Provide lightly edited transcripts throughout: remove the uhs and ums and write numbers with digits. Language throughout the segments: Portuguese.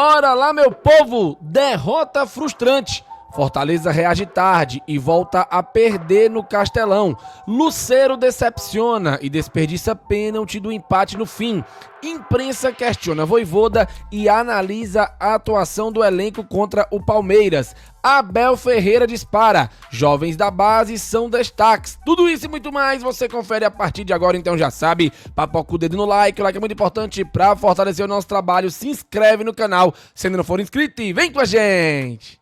Bora lá, meu povo! Derrota frustrante. Fortaleza reage tarde e volta a perder no Castelão. Lucero decepciona e desperdiça pênalti do empate no fim. Imprensa questiona Vojvoda e analisa a atuação do elenco contra o Palmeiras. Abel Ferreira dispara. Jovens da base são destaques. Tudo isso e muito mais você confere a partir de agora, então já sabe. Papoca o dedo no like, o like é muito importante para fortalecer o nosso trabalho. Se inscreve no canal se ainda não for inscrito e vem com a gente!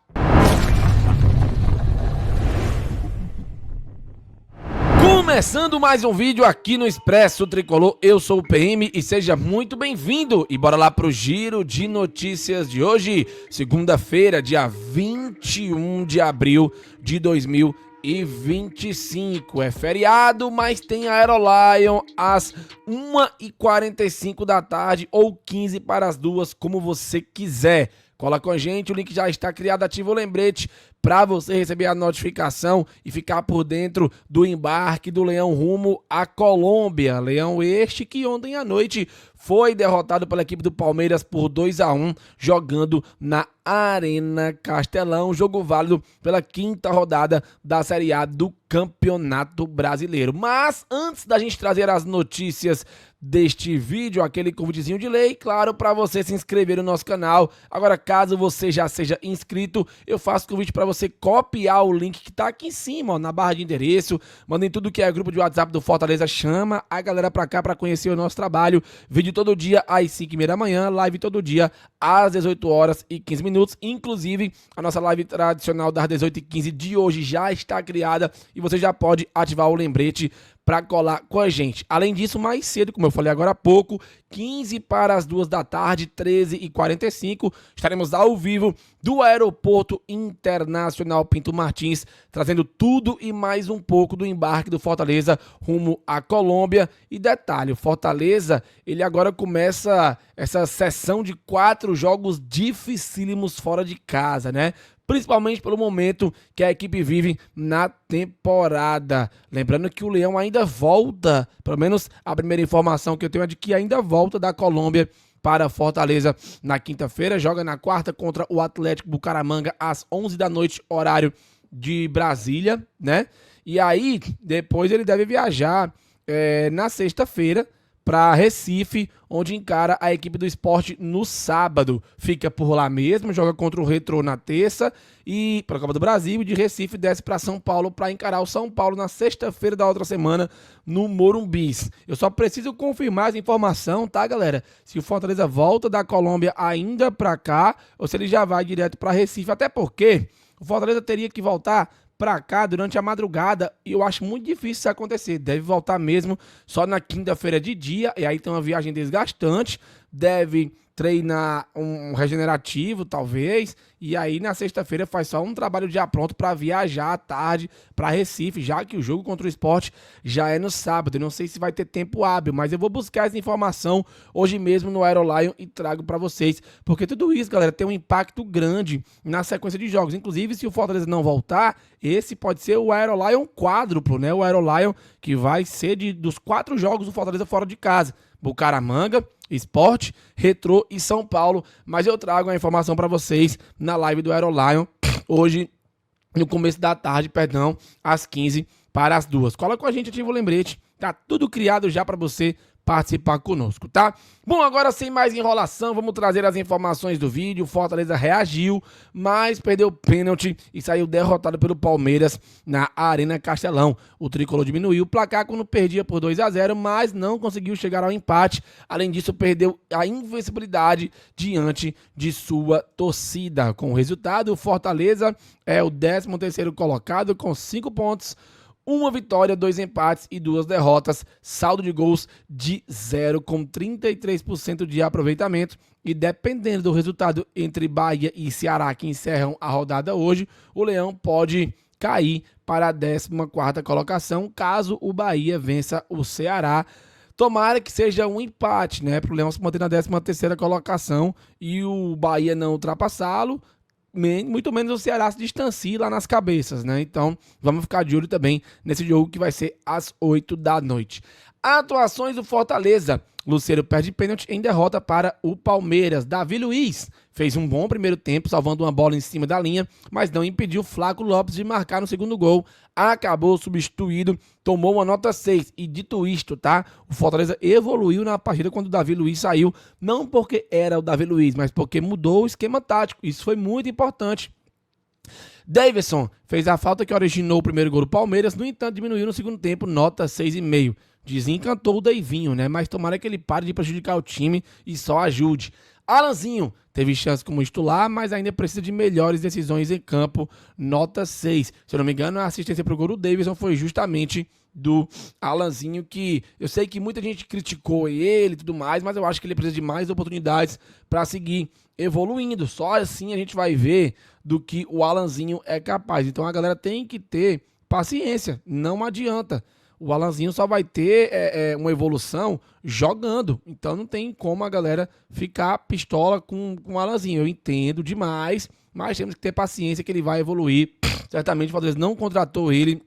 Começando mais um vídeo aqui no Expresso Tricolor, eu sou o PM e seja muito bem-vindo. E bora lá pro giro de notícias de hoje, segunda-feira, dia 21 de abril de 2025. É feriado, mas tem Aerolion às 1h45 da tarde ou 15 para as 2, como você quiser. Cola com a gente, o link já está criado, ativa o lembrete para você receber a notificação e ficar por dentro do embarque do Leão rumo à Colômbia. Leão este que ontem à noite foi derrotado pela equipe do Palmeiras por 2-1, jogando na Arena Castelão, jogo válido pela 5ª rodada da Série A do Campeonato Brasileiro. Mas antes da gente trazer as notícias deste vídeo, aquele convitezinho de lei, claro, para você se inscrever no nosso canal. Agora, caso você já seja inscrito, eu faço convite para você copiar o link que tá aqui em cima, ó, na barra de endereço. Mandem tudo que é grupo de WhatsApp do Fortaleza, chama a galera para cá para conhecer o nosso trabalho. Vídeo todo dia às 5h30 da manhã, live todo dia às 18h15. Inclusive, a nossa live tradicional das 18h15 de hoje já está criada e você já pode ativar o lembrete para colar com a gente. Além disso, mais cedo, como eu falei agora há pouco, 15 para as 2 da tarde, 13h45, estaremos ao vivo do Aeroporto Internacional Pinto Martins, trazendo tudo e mais um pouco do embarque do Fortaleza rumo à Colômbia. E detalhe, o Fortaleza, ele agora começa essa sessão de 4 jogos dificílimos fora de casa, né? Principalmente pelo momento que a equipe vive na temporada. Lembrando que o Leão ainda volta, pelo menos a primeira informação que eu tenho é de que ainda volta da Colômbia para Fortaleza na quinta-feira. Joga na quarta contra o Atlético Bucaramanga às 11 da noite, horário de Brasília, né? E aí, depois ele deve viajar na sexta-feira para Recife, onde encara a equipe do Sport no sábado. Fica por lá mesmo, joga contra o Retrô na terça e para a Copa do Brasil, e de Recife desce para São Paulo para encarar o São Paulo na sexta-feira da outra semana no Morumbi. Eu só preciso confirmar essa informação, tá, galera? Se o Fortaleza volta da Colômbia ainda para cá ou se ele já vai direto para Recife, até porque o Fortaleza teria que voltar pra cá durante a madrugada e eu acho muito difícil isso acontecer. Deve voltar mesmo só na quinta-feira de dia e aí tem uma viagem desgastante, deve treinar um regenerativo talvez e aí na sexta-feira faz só um trabalho já pronto para viajar à tarde para Recife, já que o jogo contra o Sport já é no sábado. Eu não sei se vai ter tempo hábil, mas eu vou buscar essa informação hoje mesmo no Aerolion e trago para vocês, porque tudo isso, galera, tem um impacto grande na sequência de jogos. Inclusive, se o Fortaleza não voltar, esse pode ser o Aerolion quádruplo, né? O Aerolion que vai ser dos 4 jogos do Fortaleza fora de casa: Bucaramanga, Sport, Retrô e São Paulo. Mas eu trago a informação para vocês na live do Aerolion hoje, no começo da tarde, perdão, às 15 para as 2. Cola com a gente, ativa o lembrete, tá tudo criado já para você participar conosco, tá? Bom, agora sem mais enrolação, vamos trazer as informações do vídeo. O Fortaleza reagiu, mas perdeu pênalti e saiu derrotado pelo Palmeiras na Arena Castelão. O Tricolor diminuiu o placar quando perdia por 2-0, mas não conseguiu chegar ao empate. Além disso, perdeu a invencibilidade diante de sua torcida. Com o resultado, o Fortaleza é o 13º colocado com 5 pontos, 1 vitória, 2 empates e 2 derrotas, saldo de gols de 0 com 33% de aproveitamento. E dependendo do resultado entre Bahia e Ceará, que encerram a rodada hoje, o Leão pode cair para a 14ª colocação, caso o Bahia vença o Ceará. Tomara que seja um empate, né, para o Leão se manter na 13ª colocação e o Bahia não ultrapassá-lo. Muito menos o Ceará se distancie lá nas cabeças, né? Então, vamos ficar de olho também nesse jogo que vai ser às 8 da noite. Atuações do Fortaleza. Lucero perde pênalti em derrota para o Palmeiras. Davi Luiz fez um bom primeiro tempo, salvando uma bola em cima da linha, mas não impediu Flaco Lopes de marcar no segundo gol. Acabou substituído, tomou uma nota 6. E dito isto, tá? O Fortaleza evoluiu na partida quando o Davi Luiz saiu. Não porque era o Davi Luiz, mas porque mudou o esquema tático. Isso foi muito importante. Davidson fez a falta que originou o primeiro gol do Palmeiras, no entanto diminuiu no segundo tempo, nota 6,5. Desencantou o Deivinho, né? Mas tomara que ele pare de prejudicar o time e só ajude. Alanzinho teve chance como titular, mas ainda precisa de melhores decisões em campo, nota 6. Se eu não me engano, a assistência para o gol do Davidson foi justamente do Alanzinho, que eu sei que muita gente criticou ele e tudo mais, mas eu acho que ele precisa de mais oportunidades para seguir evoluindo. Só assim a gente vai ver do que o Alanzinho é capaz. Então a galera tem que ter paciência, não adianta. O Alanzinho só vai ter uma evolução jogando. Então não tem como a galera ficar pistola com o Alanzinho. Eu entendo demais, mas temos que ter paciência que ele vai evoluir. Certamente o Fortaleza não contratou ele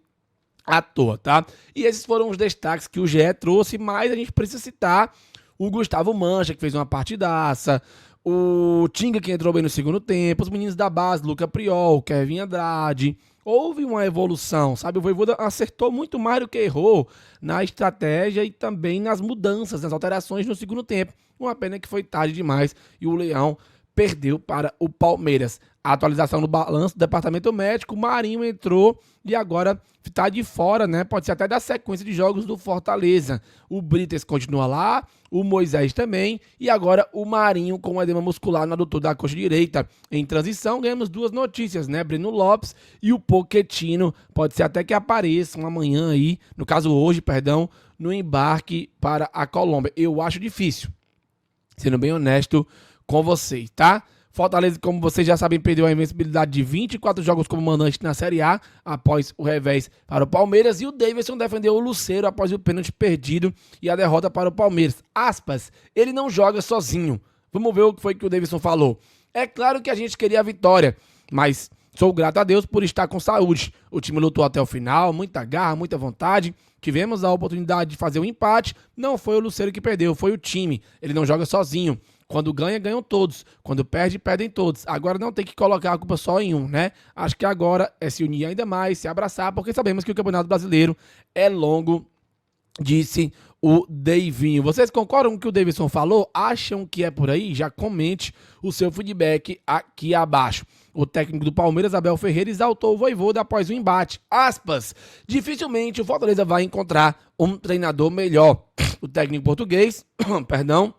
à toa, tá? E esses foram os destaques que o GE trouxe, mas a gente precisa citar o Gustavo Mancha, que fez uma partidaça, o Tinga, que entrou bem no segundo tempo, os meninos da base, Luca Priol, Kevin Andrade. Houve uma evolução, sabe? O Vojvoda acertou muito mais do que errou na estratégia e também nas mudanças, nas alterações no segundo tempo. Uma pena que foi tarde demais e o Leão perdeu para o Palmeiras. A atualização no balanço do departamento médico, o Marinho entrou e agora está de fora, né? Pode ser até da sequência de jogos do Fortaleza. O Brites continua lá, o Moisés também e agora o Marinho com edema muscular no adutor da coxa direita. Em transição, ganhamos duas notícias, né? Breno Lopes e o Pochettino. Pode ser até que apareçam amanhã aí, no caso hoje, perdão, no embarque para a Colômbia. Eu acho difícil, sendo bem honesto com vocês, tá? Fortaleza, como vocês já sabem, perdeu a invencibilidade de 24 jogos como mandante na Série A, após o revés para o Palmeiras, e o Davidson defendeu o Lucero após o pênalti perdido e a derrota para o Palmeiras. Aspas, ele não joga sozinho. Vamos ver o que foi que o Davidson falou. É claro que a gente queria a vitória, mas sou grato a Deus por estar com saúde. O time lutou até o final, muita garra, muita vontade. Tivemos a oportunidade de fazer um empate. Não foi o Lucero que perdeu, foi o time. Ele não joga sozinho. Quando ganha, ganham todos. Quando perde, perdem todos. Agora não tem que colocar a culpa só em um, né? Acho que agora é se unir ainda mais, se abraçar, porque sabemos que o Campeonato Brasileiro é longo, disse o Deivinho. Vocês concordam com o que o Davidson falou? Acham que é por aí? Já comente o seu feedback aqui abaixo. O técnico do Palmeiras, Abel Ferreira, exaltou o Vojvoda após o embate. Aspas, dificilmente o Fortaleza vai encontrar um treinador melhor. O técnico português, perdão,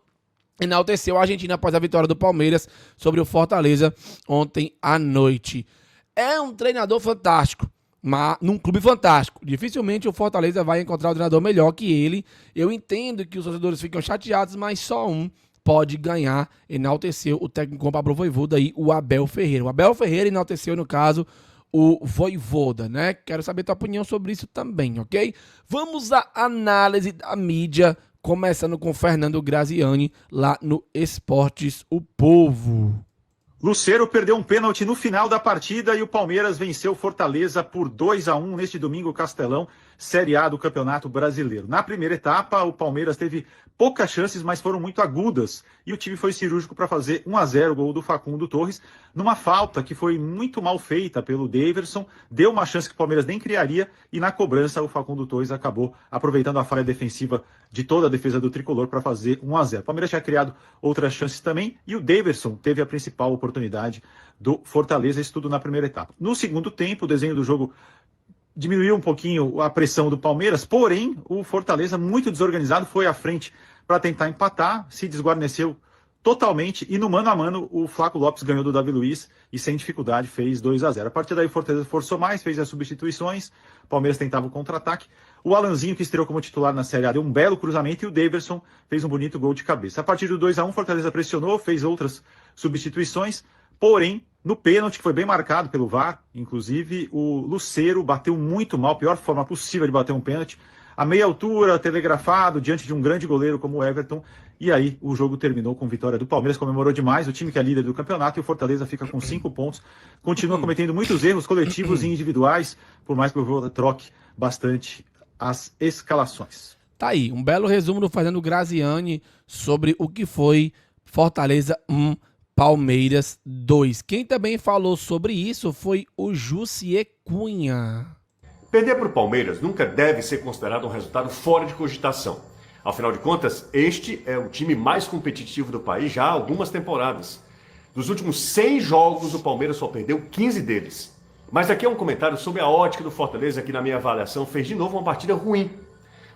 enalteceu a Argentina após a vitória do Palmeiras sobre o Fortaleza ontem à noite. É um treinador fantástico, mas num clube fantástico. Dificilmente o Fortaleza vai encontrar um treinador melhor que ele. Eu entendo que os torcedores ficam chateados, mas só um pode ganhar. Enalteceu o técnico Pablo Vojvoda aí, o Abel Ferreira. O Abel Ferreira enalteceu, no caso, o Vojvoda, né? Quero saber tua opinião sobre isso também, ok? Vamos à análise da mídia, começando com Fernando Graziani, lá no Esportes O Povo. Lucero perdeu um pênalti no final da partida e o Palmeiras venceu Fortaleza por 2-1 neste domingo Castelão, Série A do Campeonato Brasileiro. Na primeira etapa, o Palmeiras teve poucas chances, mas foram muito agudas. E o time foi cirúrgico para fazer 1-0, o gol do Facundo Torres, numa falta que foi muito mal feita pelo Daverson. Deu uma chance que o Palmeiras nem criaria e na cobrança o Facundo Torres acabou aproveitando a falha defensiva de toda a defesa do Tricolor para fazer 1-0. O Palmeiras tinha criado outras chances também e o Daverson teve a principal oportunidade do Fortaleza, isso tudo na primeira etapa. No segundo tempo, o desenho do jogo diminuiu um pouquinho a pressão do Palmeiras, porém o Fortaleza, muito desorganizado, foi à frente para tentar empatar, se desguarneceu totalmente e no mano a mano o Flaco Lopes ganhou do Davi Luiz e sem dificuldade fez 2-0. A partir daí o Fortaleza forçou mais, fez as substituições, o Palmeiras tentava o contra-ataque. O Alanzinho, que estreou como titular na Série A, deu um belo cruzamento e o Daverson fez um bonito gol de cabeça. A partir do 2-1, o Fortaleza pressionou, fez outras substituições, porém, no pênalti, que foi bem marcado pelo VAR, inclusive, o Lucero bateu muito mal, pior forma possível de bater um pênalti, a meia altura, telegrafado, diante de um grande goleiro como o Everton, e aí o jogo terminou com vitória do Palmeiras, comemorou demais, o time que é líder do campeonato, e o Fortaleza fica com 5 pontos, continua cometendo muitos erros coletivos e individuais, por mais que o Vojvoda troque bastante as escalações. Tá aí, um belo resumo do Fernando Graziani sobre o que foi Fortaleza 1, Palmeiras 2. Quem também falou sobre isso foi o Jussier Cunha. Perder para o Palmeiras nunca deve ser considerado um resultado fora de cogitação. Afinal de contas, este é o time mais competitivo do país já há algumas temporadas. Dos últimos 100 jogos, o Palmeiras só perdeu 15 deles. Mas aqui é um comentário sobre a ótica do Fortaleza, que na minha avaliação fez de novo uma partida ruim.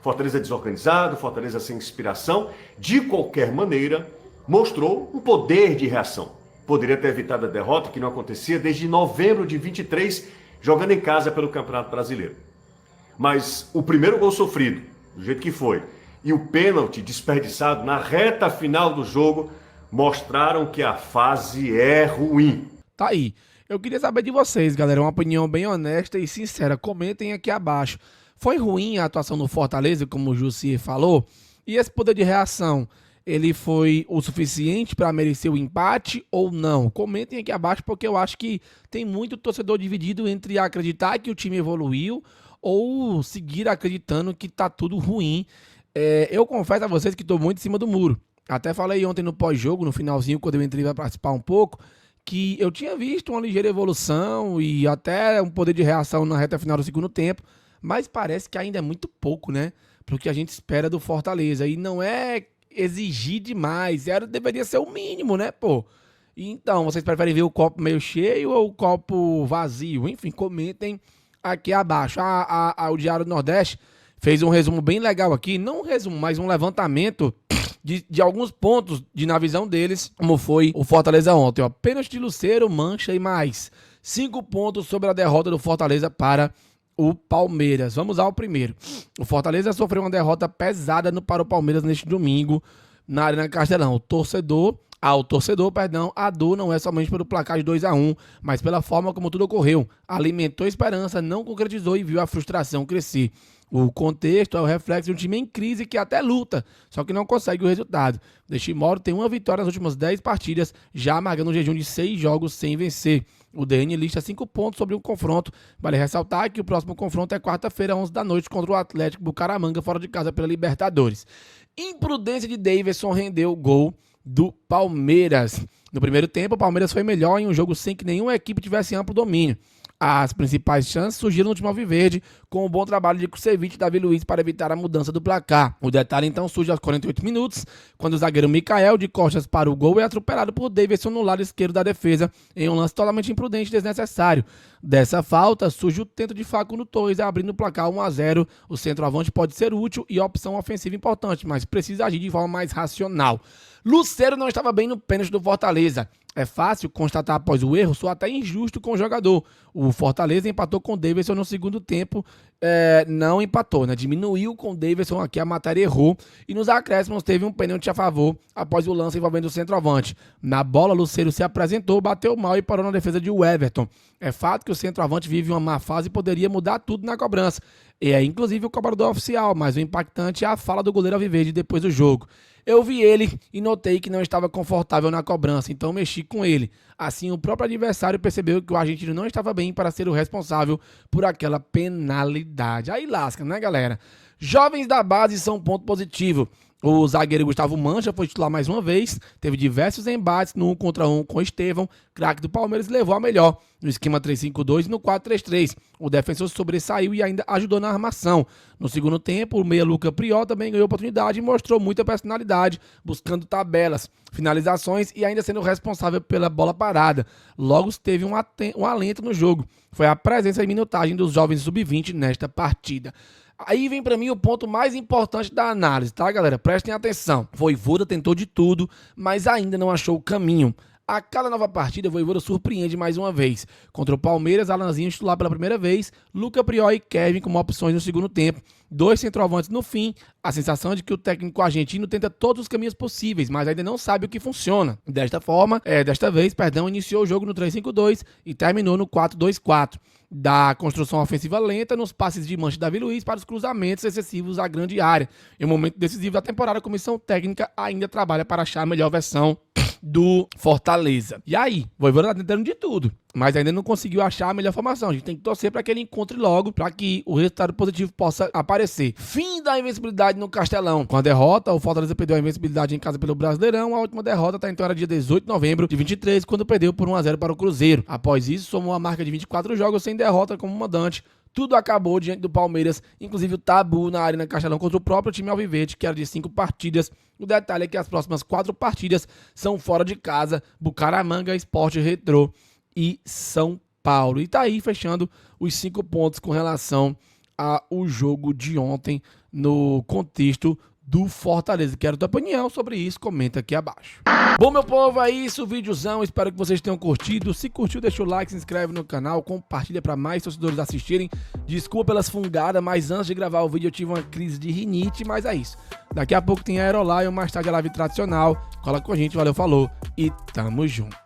Fortaleza desorganizado, Fortaleza sem inspiração, de qualquer maneira, mostrou um poder de reação. Poderia ter evitado a derrota, que não acontecia desde novembro de 23, jogando em casa pelo Campeonato Brasileiro. Mas o primeiro gol sofrido, do jeito que foi, e o pênalti desperdiçado na reta final do jogo, mostraram que a fase é ruim. Tá aí. Eu queria saber de vocês, galera, uma opinião bem honesta e sincera. Comentem aqui abaixo. Foi ruim a atuação do Fortaleza, como o Jussier falou? E esse poder de reação, ele foi o suficiente para merecer o empate ou não? Comentem aqui abaixo, porque eu acho que tem muito torcedor dividido entre acreditar que o time evoluiu ou seguir acreditando que tá tudo ruim. Eu confesso a vocês que estou muito em cima do muro. Até falei ontem no pós-jogo, no finalzinho, quando eu entrei para participar um pouco, que eu tinha visto uma ligeira evolução e até um poder de reação na reta final do segundo tempo, mas parece que ainda é muito pouco, né? Pro que a gente espera do Fortaleza. E não é exigir demais, deveria ser o mínimo, né, pô? E então, vocês preferem ver o copo meio cheio ou o copo vazio? Enfim, comentem aqui abaixo. O Diário do Nordeste fez um resumo bem legal aqui, não um resumo, mas um levantamento de alguns pontos na visão deles, como foi o Fortaleza ontem. Ó. Pênalti de Lucero, Mancha e mais 5 pontos sobre a derrota do Fortaleza para o Palmeiras. Vamos ao primeiro. O Fortaleza sofreu uma derrota pesada para o Palmeiras neste domingo na Arena Castelão. O torcedor, a dor não é somente pelo placar de 2-1, mas pela forma como tudo ocorreu. Alimentou esperança, não concretizou e viu a frustração crescer. O contexto é o reflexo de um time em crise que até luta, só que não consegue o resultado. Deste modo, tem uma vitória nas últimas 10 partidas, já amargando um jejum de 6 jogos sem vencer. O DN lista 5 pontos sobre o confronto. Vale ressaltar que o próximo confronto é quarta-feira, 11 da noite, contra o Atlético Bucaramanga, fora de casa pela Libertadores. Imprudência de Davidson rendeu o gol do Palmeiras. No primeiro tempo, o Palmeiras foi melhor em um jogo sem que nenhuma equipe tivesse amplo domínio. As principais chances surgiram no time alviverde, com o bom trabalho de Kusevich e Davi Luiz para evitar a mudança do placar. O detalhe então surge aos 48 minutos, quando o zagueiro Mikael, de costas para o gol, é atropelado por Davidson no lado esquerdo da defesa, em um lance totalmente imprudente e desnecessário. Dessa falta, surge o tento de Facundo Torres, abrindo o placar 1-0. O centroavante pode ser útil e opção ofensiva importante, mas precisa agir de forma mais racional. Lucero não estava bem no pênalti do Fortaleza. É fácil constatar após o erro, sou até injusto com o jogador. O Fortaleza empatou com o Davidson no segundo tempo, não empatou, né? Diminuiu com o Davidson, aqui a matéria errou. E nos acréscimos teve um pênalti a favor após o lance envolvendo o centroavante. Na bola, Lucero se apresentou, bateu mal e parou na defesa de Everton. É fato que o centroavante vive uma má fase e poderia mudar tudo na cobrança. E é inclusive o cobrador oficial, mas o impactante é a fala do goleiro alviverde depois do jogo. Eu vi ele e notei que não estava confortável na cobrança, então mexi com ele. Assim, o próprio adversário percebeu que o argentino não estava bem para ser o responsável por aquela penalidade. Aí lasca, né, galera? Jovens da base são um ponto positivo. O zagueiro Gustavo Mancha foi titular mais uma vez, teve diversos embates no 1 contra 1 com Estevão, craque do Palmeiras, levou a melhor no esquema 3-5-2 e no 4-3-3. O defensor sobressaiu e ainda ajudou na armação. No segundo tempo, o meia Luca Priol também ganhou oportunidade e mostrou muita personalidade, buscando tabelas, finalizações e ainda sendo responsável pela bola parada. Logo teve um alento no jogo. Foi a presença e minutagem dos jovens sub-20 nesta partida. Aí vem pra mim o ponto mais importante da análise, tá, galera? Prestem atenção. Vojvoda tentou de tudo, mas ainda não achou o caminho. A cada nova partida, o Vojvoda surpreende mais uma vez. Contra o Palmeiras, Alanzinho titular pela primeira vez, Luca Priol e Kevin como opções no segundo tempo. 2 centroavantes no fim. A sensação é de que o técnico argentino tenta todos os caminhos possíveis, mas ainda não sabe o que funciona. Desta vez, iniciou o jogo no 3-5-2 e terminou no 4-2-4. Da construção ofensiva lenta nos passes de Mancha e Davi Luiz para os cruzamentos excessivos à grande área. Em um momento decisivo da temporada, a comissão técnica ainda trabalha para achar a melhor versão do Fortaleza. E aí, o Vojvoda tá tentando de tudo, mas ainda não conseguiu achar a melhor formação. A gente tem que torcer para que ele encontre logo, para que o resultado positivo possa aparecer. Fim da invencibilidade no Castelão. Com a derrota, o Fortaleza perdeu a invencibilidade em casa pelo Brasileirão. A última derrota tá então era dia 18 de novembro de 23, quando perdeu por 1-0 para o Cruzeiro. Após isso, somou a marca de 24 jogos sem derrota como mandante. Tudo acabou diante do Palmeiras, inclusive o tabu na Arena Castelão contra o próprio time alviverde, que era de 5 partidas. O detalhe é que as próximas 4 partidas são fora de casa: Bucaramanga, Sport Retrô e São Paulo. E tá aí fechando os 5 pontos com relação ao jogo de ontem no contexto do Fortaleza. Quero tua opinião sobre isso, comenta aqui abaixo. Bom, meu povo, é isso, o videozão, espero que vocês tenham curtido. Se curtiu, deixa o like, se inscreve no canal, compartilha para mais torcedores assistirem. Desculpa pelas fungadas, mas antes de gravar o vídeo eu tive uma crise de rinite, mas é isso. Daqui a pouco tem a Aerolion, mais tarde a live tradicional. Cola com a gente, valeu, falou e tamo junto.